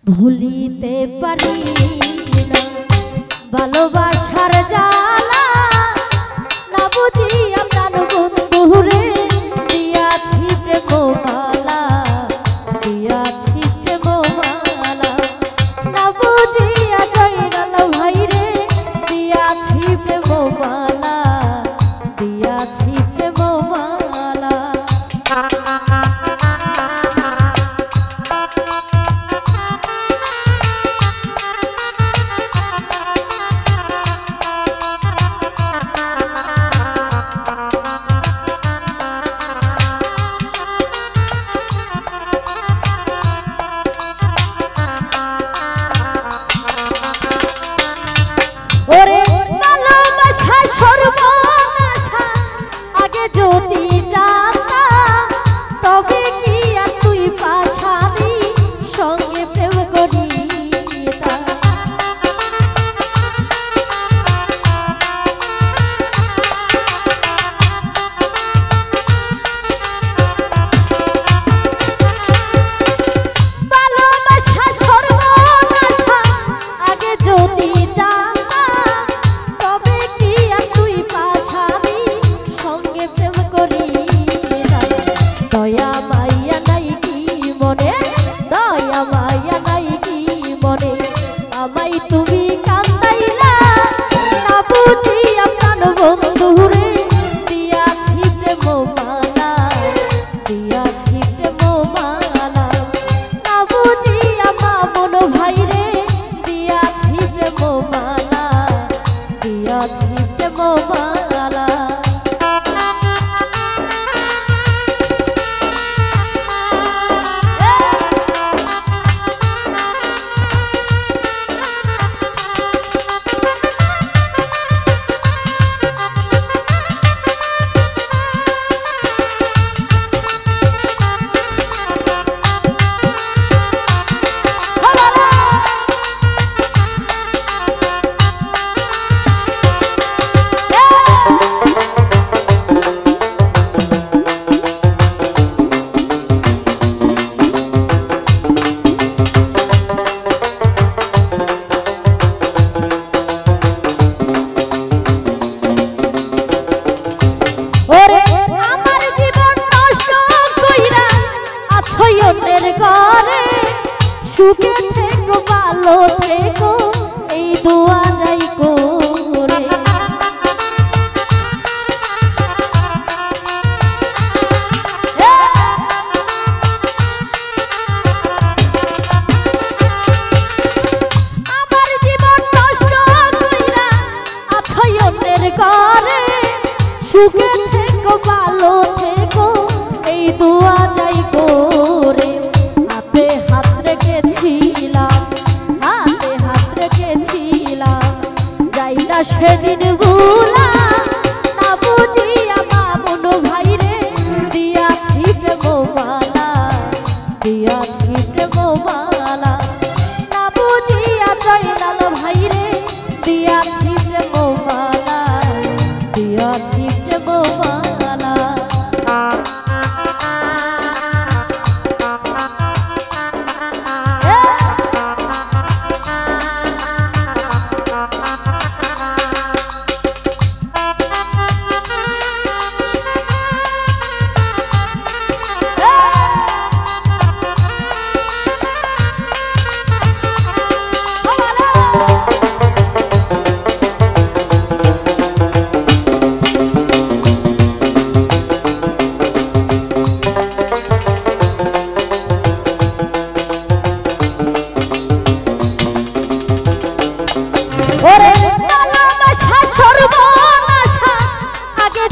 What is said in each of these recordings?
ভুলিতে পারি না ভালোবাসার জ্বালা, না বুঝিয়া প্রাণ বন্ধুরে দিয়াছি প্রেমমালা, দিয়াছি প্রেমমালা, না বুঝিয়া জয়নাল ভাইরে দিয়াছি প্রেমমালা, দিয়াছি প্রেমমালা। সুখে থেকো ভালো থেকো এই দোয়া যাই করে, আমার জীবন নষ্ট কইরা আছো অন্যের ঘরে, সুখে থেকো ভালো থেকো এই দোয়া যাই করে। হাতে হাত রেখেছিলাম, হাতে হাত রেখেছিলাম, যাই না সেদিন ভুলা, না বুঝিয়া মামুন ভাইরে দিয়াছি প্রেমমালা, দিয়াছি প্রেমমালা, না বুঝিয়া জয়নাল ভাইরে দিয়াছি প্রেমমালা, দিয়াছি প্রেমমালা।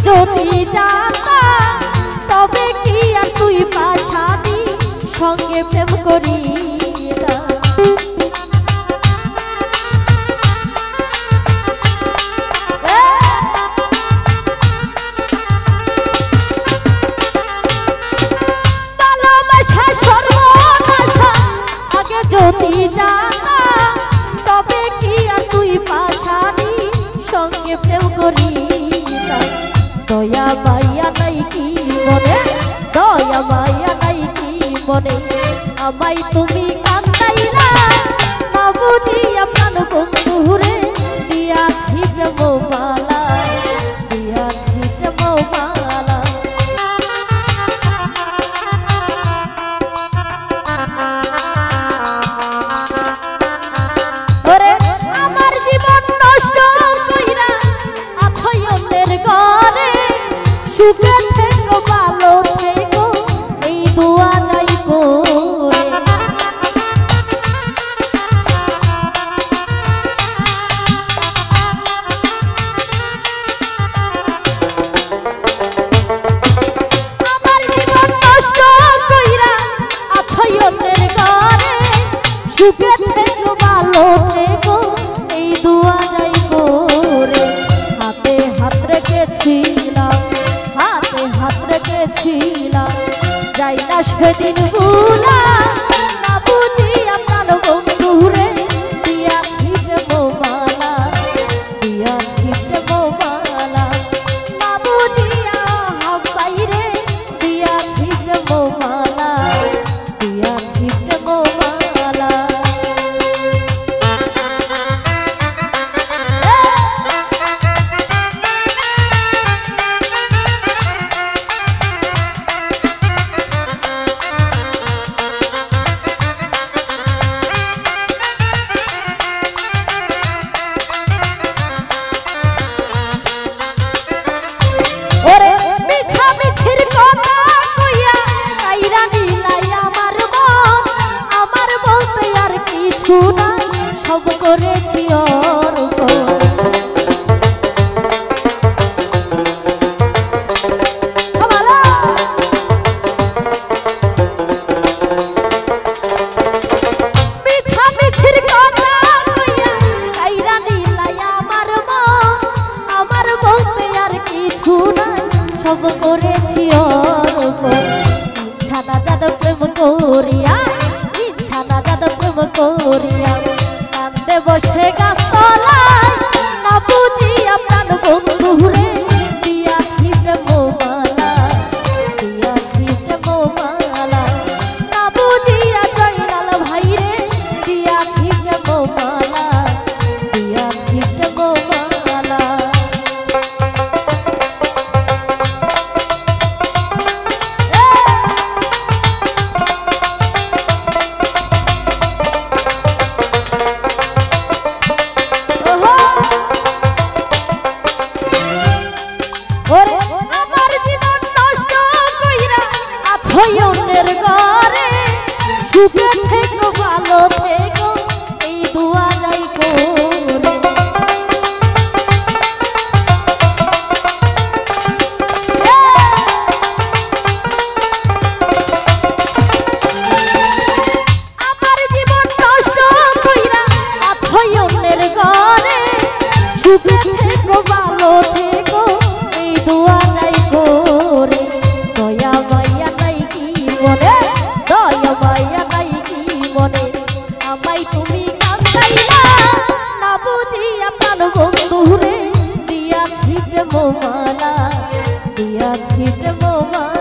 যদি জানতা তবে কি আর তুই পাশানি সঙ্গে প্রেম করিতা, ভালোবাসা সর্বনাশা আগে যদি জানতা তবে কি আর তুই পাশানি সঙ্গে প্রেম করিতা। দয়া মায়া নাই কি মনে, দয়া মায়া নাই কি মনে, আমায় তুমি কান্দাইলা। সুখে থেকো ভালো থেকো এই দোয়া যাই করে। আমার জীবন নষ্ট কইরা আছাই অন্যের ঘরে সুখে থেকো ভালো থেকো এই দোয়া যাই করে। হাতে হাত রেখেছিলাম হাতে হাত রেখেছিলাম যাই না সেদিন ভুলা না বুঝিয়া প্রাণ বন্ধুরে দিয়াছি প্রেমমালা দিয়াছি প্রেমমালা না বুঝিয়া বাইরে দিয়াছি প্রেমমালা দিয়াছি প্রেমমালা। সব করেছি অর্পণ মিছামিছির কথা কইয়া কাইরা নিলাই আমার মন আমার বলতে আর কিছু নাই সব করেছি অর্পণ। ইচ্ছা না যাদ প্রেম করিয়া ইচ্ছা না যাদ প্রেম করিয়া কান্দে বসে গাছতলায় না বুঝিয়া প্রাণ বন্ধুরে দিয়াছি প্রেমমালা দিয়াছি প্রেমমালা না বুঝিয়া জয়নাল ভাইরে দিয়াছি প্রেমমালা দিয়াছি প্রেমমালা। আমার জীবন নষ্ট কইরা আছাই অন্যের ঘরে সুখে থেকো ভালো থেকো এই দোয়া যাই করে। আমার জীবন নষ্ট কইরা আছাই অন্যের ঘরে সুখে থেকো ভালো থেকো এই দোয়া যাই করে। দয়া মাইয়া নাই কি মনে দয়া মাইয়া নাই কি মনে আমায় তুমি কান্দাইলা না বুঝিয়া প্রাণ বন্ধুরে দিয়াছি প্রেমমালা দিয়াছি প্রেমমালা।